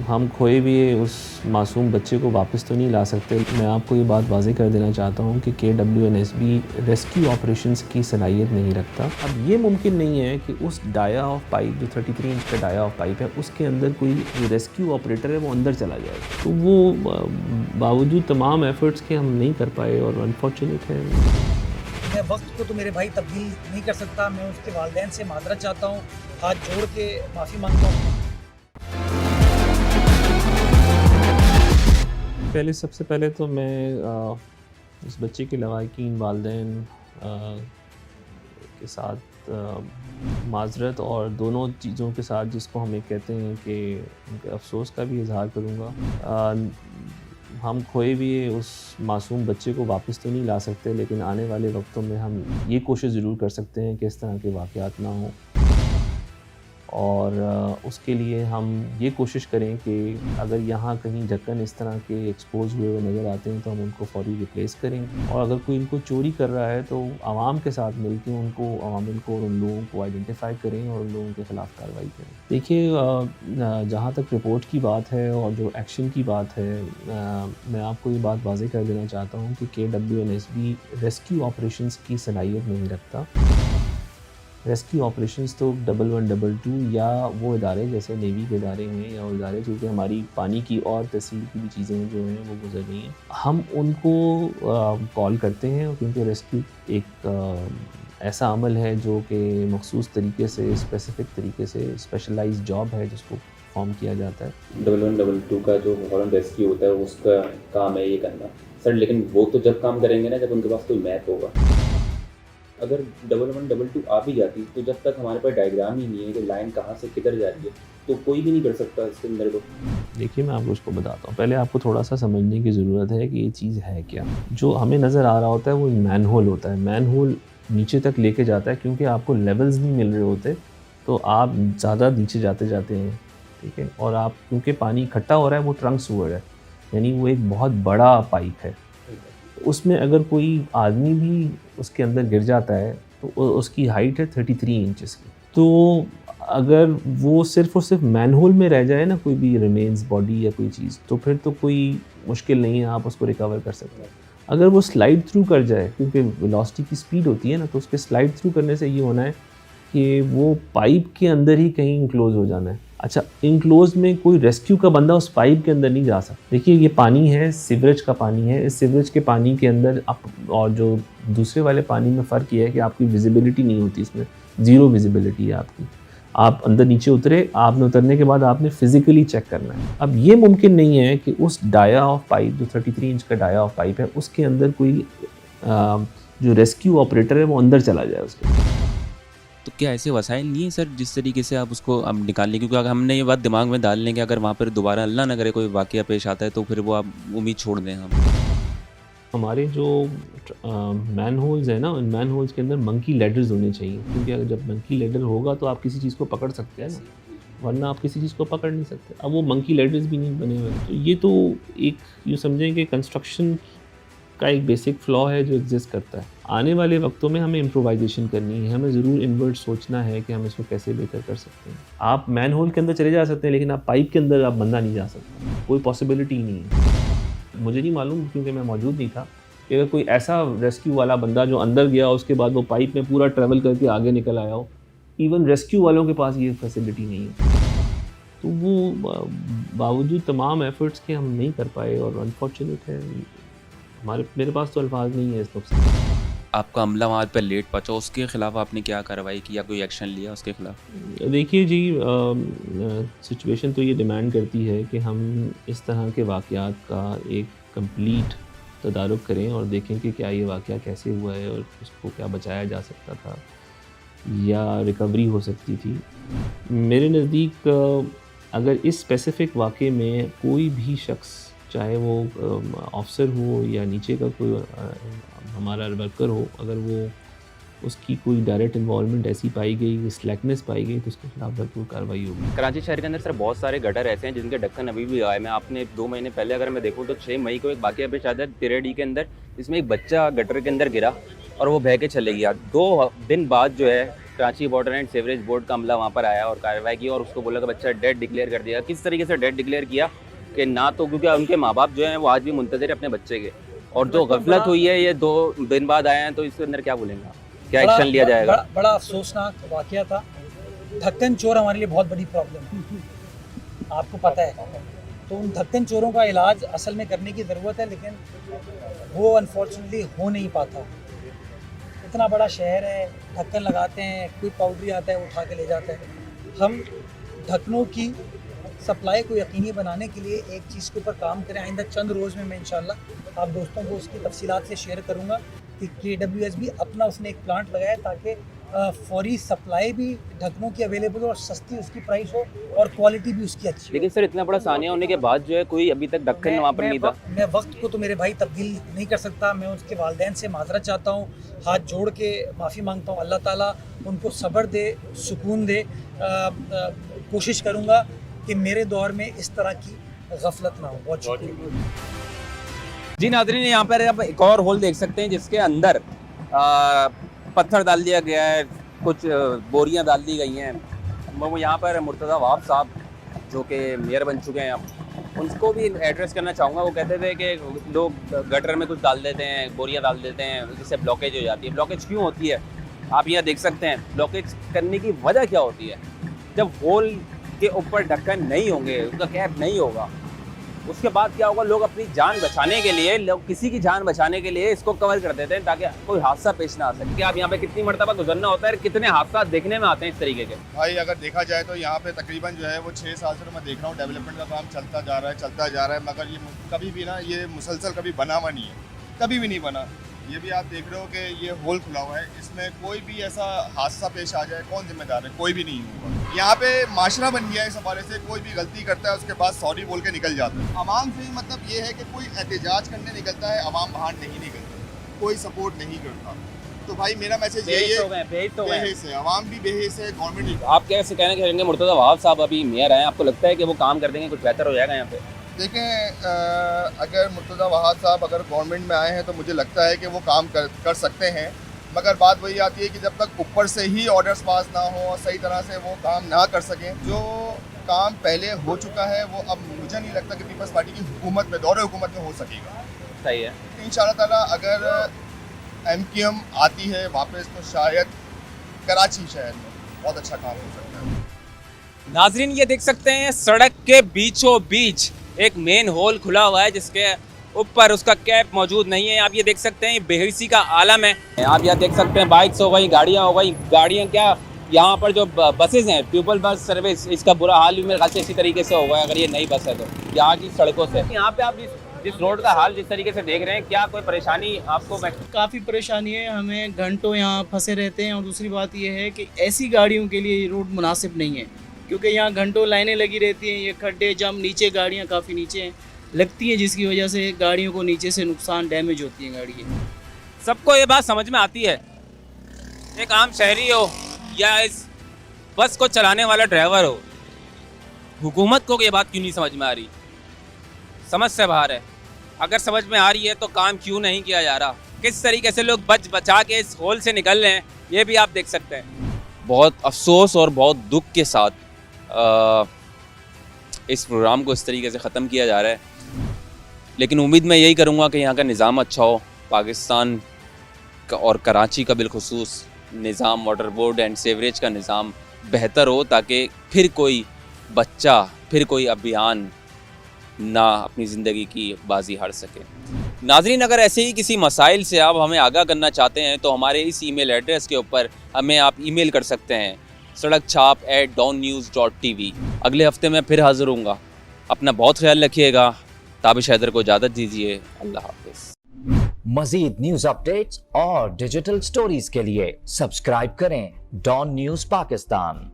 हम खोए हुए उस मासूम बच्चे को वापस तो नहीं ला सकते। मैं आपको ये बात वाज़ेह कर देना चाहता हूँ कि KWNSB रेस्क्यू ऑपरेशंस की सलाहियत नहीं रखता। अब ये मुमकिन नहीं है कि उस डाया ऑफ पाइप जो 33 इंच का डाया ऑफ पाइप है उसके अंदर कोई जो रेस्क्यू ऑपरेटर है वो अंदर चला जाए। तो वो बावजूद तमाम एफ़र्ट्स के हम नहीं कर पाए और अनफॉर्चुनेट है। मैं वक्त को तो मेरे भाई तब्दील नहीं कर सकता। मैं उसके वालिदैन से मादरत चाहता हूँ, हाथ जोड़ के माफ़ी मांगता हूँ। सबसे पहले तो मैं इस बच्चे के लवाकिन वालिदैन के साथ माज़रत और दोनों चीज़ों के साथ जिसको हम एक कहते हैं कि उनके अफ़सोस का भी इज़हार करूँगा। हम खोए हुए उस मासूम बच्चे को वापस तो नहीं ला सकते, लेकिन आने वाले वक्तों में हम ये कोशिश ज़रूर कर सकते हैं कि इस तरह के वाक़यात ना हों। और उसके लिए हम ये कोशिश करें कि अगर यहाँ कहीं ढक्कन इस तरह के एक्सपोज़ हुए हुए नज़र आते हैं तो हम उनको फ़ौरी रिप्लेस करें। और अगर कोई इनको चोरी कर रहा है तो आवाम के साथ मिलके उनको अवामिल को और उन लोगों को आइडेंटिफ़ाई करें और उन लोगों के ख़िलाफ़ कार्रवाई करें। देखिए, जहाँ तक रिपोर्ट की बात है और जो एक्शन की बात है, मैं आपको ये बात वाज़ेह कर देना चाहता हूँ कि KWNSB रेस्क्यू ऑपरेशंस की सलाहियत नहीं रखता। रेस्क्यू ऑपरेशंस तो 1122 या वो इदारे जैसे नेवी के इदारे हैं या वो इदारे चूँकि हमारी पानी की और तहसील की भी चीज़ें जो हैं वो गुजर रही हैं, हम उनको कॉल करते हैं क्योंकि रेस्क्यू एक ऐसा अमल है जो कि मखसूस तरीके से स्पेसिफ़िक तरीके से स्पेशलाइज्ड जॉब है जिसको परफ़ॉर्म किया जाता है। 1122 का जो हॉर्न रेस्क्यू होता है उसका काम है ये करना। सर लेकिन वो तो जब काम करेंगे ना जब उनके पास कोई मैप होगा। अगर 1122 आ भी जाती तो जब तक हमारे पास डायग्राम ही नहीं है कि लाइन कहाँ से किधर जा रही है तो कोई भी नहीं कर सकता इसके अंदर को। देखिए, मैं आपको उसको बताता हूँ। पहले आपको थोड़ा-सा समझने की ज़रूरत है कि ये चीज़ है क्या? जो हमें नज़र आ रहा होता है वो मैनहोल होता है। मैनहोल नीचे तक लेके जाता है क्योंकि आपको लेवल्स नहीं मिल रहे होते, तो आप ज़्यादा नीचे जाते जाते हैं, ठीक है? और आप क्योंकि पानी इकट्ठा हो रहा है वो ट्रंक सीवर है, यानी वो एक बहुत बड़ा पाइप है। उसमें अगर कोई आदमी भी उसके अंदर गिर जाता है तो उसकी हाइट है 33 इंचेस की। तो अगर वो सिर्फ़ और सिर्फ मैनहोल में रह जाए ना कोई भी रिमेन्स बॉडी या कोई चीज़, तो फिर तो कोई मुश्किल नहीं है, आप उसको रिकवर कर सकते हैं। अगर वो स्लाइड थ्रू कर जाए क्योंकि वेलोसिटी की स्पीड होती है ना, तो उसके स्लाइड थ्रू करने से ये होना है कि वो पाइप के अंदर ही कहीं इनक्लोज़ हो जाना है। अच्छा, इनक्लोज़ में कोई रेस्क्यू का बंदा उस पाइप के अंदर नहीं जा सकता। देखिए, ये पानी है, सीवरेज का पानी है। इस सीवरेज के पानी के अंदर आप और जो दूसरे वाले पानी में फ़र्क ये है कि आपकी विज़िबिलिटी नहीं होती इसमें, ज़ीरो विज़िबिलिटी है आपकी। आप अंदर नीचे उतरे, आपने उतरने के बाद आपने फ़िज़िकली चेक करना है। अब ये मुमकिन नहीं है कि उस डाया ऑफ पाइप जो 33 इंच का डाया ऑफ पाइप है, उसके अंदर कोई जो रेस्क्यू ऑपरेटर है वो अंदर चला जाए उसके। तो क्या ऐसे वसाइल नहीं है सर जिस तरीके से आप उसको अब निकाल लें? क्योंकि अगर हमने ये बात दिमाग में डाल लें कि अगर वहाँ पर दोबारा अल्लाह ना करे कोई वाक़या पेश आता है तो फिर वो आप उम्मीद छोड़ दें हम। हमारे जो मैन होल्स हैं ना, उन मैन होल्स के अंदर मंकी लैडर्स होने चाहिए क्योंकि अगर जब मंकी लैडर होगा तो आप किसी चीज़ को पकड़ सकते हैं ना, वरना आप किसी चीज़ को पकड़ नहीं सकते। अब वो मंकी लैडर्स भी नहीं बने हुए हैं। तो ये तो एक यूँ समझें कि कंस्ट्रक्शन का एक बेसिक फ्लॉ है जो एग्जिस्ट करता है। आने वाले वक्तों में हमें इम्प्रोवाइजेशन करनी है, हमें ज़रूर इनवर्ट सोचना है कि हम इसको कैसे बेहतर कर सकते हैं। आप मैन होल के अंदर चले जा सकते हैं लेकिन आप पाइप के अंदर आप बंदा नहीं जा सकता, कोई पॉसिबिलिटी नहीं है। मुझे नहीं मालूम क्योंकि मैं मौजूद नहीं था कि अगर कोई ऐसा रेस्क्यू वाला बंदा जो अंदर गया उसके बाद वो पाइप में पूरा ट्रैवल करके आगे निकल आया हो, इवन रेस्क्यू वालों के पास ये फैसिलिटी नहीं है। तो वो बावजूद तमाम एफ़र्ट्स के हम नहीं कर पाए और अनफॉर्चुनेट है। मेरे पास तो अल्फाज नहीं है इस वक्त। आपका अमला वहाँ पर लेट पहुँचा, उसके खिलाफ आपने क्या कार्रवाई की या कोई एक्शन लिया उसके खिलाफ? देखिए जी, सिचुएशन तो ये डिमांड करती है कि हम इस तरह के वाक़यात का एक कंप्लीट तदारुक करें और देखें कि क्या ये वाक़या कैसे हुआ है और उसको क्या बचाया जा सकता था या रिकवरी हो सकती थी। मेरे नज़दीक अगर इस स्पेसिफ़िक वाक़े में कोई भी शख़्स, चाहे वो ऑफ़िसर हो या नीचे का कोई हमारा वर्कर हो, अगर वो उसकी कोई डायरेक्ट इन्वॉल्वमेंट ऐसी पाई गई, स्लैकनेस पाई गई, तो उसके खिलाफ भरपूर कार्रवाई होगी। कराची शहर के अंदर सर बहुत सारे गटर ऐसे हैं जिनके ढक्कन अभी भी गायब हैं। आपने 2 महीने पहले अगर मैं देखूँ तो 6 मई को एक वाक़या पेश आता है तिरेडी के अंदर, जिसमें एक बच्चा गटर के अंदर गिरा और वो बह के चले गया। 2 दिन बाद जो है Karachi water and sewerage board का अमला वहाँ पर आया और कार्रवाई की और उसको बोला कि बच्चा डेड डिक्लेयर कर दिया। किस तरीके से डेड डिक्लेयर किया कि ना तो क्योंकि उनके माँ बाप जो हैं वो आज भी मुंतज़िर अपने बच्चे के, और जो गफलत हुई है ये 2 दिन बाद आए हैं, तो इसके अंदर क्या बोलेंगे, क्या एक्शन लिया जाएगा? बड़ा अफसोसनाक वाकया था। ढक्कन चोर हमारे लिए बहुत बड़ी प्रॉब्लम है, आपको पता है। तो उन ढक्कन चोरों का इलाज असल में करने की ज़रूरत है, लेकिन वो अनफॉर्चुनेटली हो नहीं पाता। इतना बड़ा शहर है, ढक्कन लगाते हैं, कोई पाउडरी आता है वो उठा के ले जाता है। हम ढक्कनों की सप्लाई को यकीनी बनाने के लिए एक चीज़ के ऊपर काम करें। आइंदा चंद रोज़ में मैं इंशाल्लाह आप दोस्तों को उसकी तफसीलात से शेयर करूँगा कि KWS भी अपना उसने एक प्लांट लगाया ताकि फौरी सप्लाई भी ढक्कनों की अवेलेबल हो और सस्ती उसकी प्राइस हो और क्वालिटी भी उसकी अच्छी हो। लेकिन सर इतना बड़ा सानिया होने के बाद जो है कोई अभी तक ढक्कन वहाँ पर नहीं था। मैं वक्त को तो मेरे भाई तब्दील नहीं कर सकता। मैं उसके वालिदैन से माजरत चाहता हूँ, हाथ जोड़ के माफ़ी मांगता हूँ। अल्लाह ताला उनको सब्र दे, सुकून दे। कोशिश करूँगा कि मेरे दौर में इस तरह की गफलत ना हो। बहुत शुक्रिया। जी नाज़रीन, यहाँ पर आप एक और होल देख सकते हैं जिसके अंदर पत्थर डाल दिया गया है, कुछ बोरियां डाल दी गई हैं। मैं यहाँ पर मुर्तज़ा वहाब साहब जो कि मेयर बन चुके हैं, अब उनको भी एड्रेस करना चाहूँगा। वो कहते थे कि लोग गटर में कुछ डाल देते हैं, बोरियां डाल देते हैं, जिससे ब्लॉकेज हो जाती है। ब्लॉकेज क्यों होती है आप यहाँ देख सकते हैं। ब्लॉकेज करने की वजह क्या होती है? जब होल के ऊपर ढक्कन नहीं होंगे, उसका कैप नहीं होगा, उसके बाद क्या होगा, लोग अपनी जान बचाने के लिए, लोग किसी की जान बचाने के लिए इसको कवर कर देते हैं ताकि कोई हादसा पेश ना आ सके। कि आप यहाँ पे कितनी मरतबा गुजरना होता है, कितने हादसा देखने में आते हैं इस तरीके के? भाई अगर देखा जाए तो यहाँ पे तकरीबन जो है वो 6 साल से मैं देख रहा हूँ डेवलपमेंट का काम चलता जा रहा है, मगर ये कभी भी ना ये मुसलसल कभी बना हुआ नहीं है, कभी भी नहीं बना। ये भी आप देख रहे हो कि ये होल खुला हुआ है, इसमें कोई भी ऐसा हादसा पेश आ जाए कौन जिम्मेदार है? कोई भी नहीं होगा। यहाँ पे माशरा बन गया है इस हवाले से, कोई भी गलती करता है उसके बाद सॉरी बोल के निकल जाता है। अवाम से ही मतलब ये है कि कोई एहतजाज करने निकलता है, अवाम बाहर नहीं निकलता, कोई सपोर्ट नहीं करता। तो भाई मेरा मैसेज यही है, बेहिस है, अवाम भी बेहिस है, गवर्नमेंट। आप कैसे कहना चाहेंगे मुर्तज़ा वहाब साहब अभी मेयर आए, आपको लगता है कि वो काम कर देंगे, कुछ बेहतर हो जाएगा यहाँ पे? देखें, अगर मुर्तज़ा वहाब साहब अगर गवर्नमेंट में आए हैं तो मुझे लगता है कि वो काम कर सकते हैं, मगर बात वही आती है कि जब तक ऊपर से ही ऑर्डर्स पास ना हो और सही तरह से वो काम ना कर सकें, जो काम पहले हो चुका है वो अब मुझे नहीं लगता कि पीपल्स पार्टी की हुकूमत में, दौरे हुकूमत में हो सकेगा। सही है। इंशाअल्लाह ताला अगर MQM आती है वापस तो शायद कराची शहर में बहुत अच्छा काम हो सकता है। नाजरीन, ये देख सकते हैं सड़क के बीचों बीच एक मेन होल खुला हुआ है जिसके ऊपर उसका कैप मौजूद नहीं है। आप ये देख सकते हैं, ये बेहिसी का आलम है। आप यहाँ देख सकते हैं बाइक्स हो गई, गाड़ियाँ हो गई, गाड़ियाँ क्या यहाँ पर जो बसेस हैं, पीपल बस सर्विस, इसका बुरा हाल भी मेरे ख्याल से इसी तरीके से होगा अगर ये नई बस है तो। यहाँ की सड़कों से यहाँ पे आप जिस रोड का हाल जिस तरीके से देख रहे हैं, क्या कोई परेशानी आपको? काफ़ी परेशानी है, हमें घंटों यहाँ फंसे रहते हैं। और दूसरी बात ये है कि ऐसी गाड़ियों के लिए ये रोड मुनासिब नहीं है, क्योंकि यहाँ घंटों लाइनें लगी रहती हैं, ये खड्डे जम, नीचे गाड़ियाँ काफ़ी नीचे लगती हैं, जिसकी वजह से गाड़ियों को नीचे से नुकसान, डैमेज होती है गाड़ी की। सबको ये बात समझ में आती है, एक आम शहरी हो या इस बस को चलाने वाला ड्राइवर हो, हुकूमत को ये बात क्यों नहीं समझ में आ रही? समझ से बाहर है। अगर समझ में आ रही है तो काम क्यों नहीं किया जा रहा? किस तरीके से लोग बचा के इस होल से निकल रहे हैं, ये भी आप देख सकते हैं। बहुत अफसोस और बहुत दुख के साथ इस प्रोग्राम को इस तरीके से ख़त्म किया जा रहा है, लेकिन उम्मीद मैं यही करूँगा कि यहाँ का निज़ाम अच्छा हो, पाकिस्तान का और कराची का बिलखुसूस निज़ाम, वाटर बोर्ड एंड सीवरेज का निज़ाम बेहतर हो, ताकि फिर कोई बच्चा, फिर कोई अभियान ना अपनी ज़िंदगी की बाजी हार सके। नाज़रीन, अगर ऐसे ही किसी मसाइल से आप हमें आगाह करना चाहते हैं तो हमारे इस ईमेल एड्रेस के ऊपर हमें आप ईमेल कर सकते हैं, sadakchap@dawnnews.tv। अगले हफ्ते मैं फिर हाज़िर हूँगा। अपना बहुत ख्याल रखिएगा। ताबिश हैदर को इजाज़त दीजिए। अल्लाह हाफ़िज़। मज़ीद न्यूज़ अपडेट्स और डिजिटल स्टोरीज के लिए सब्सक्राइब करें डॉन न्यूज़ पाकिस्तान।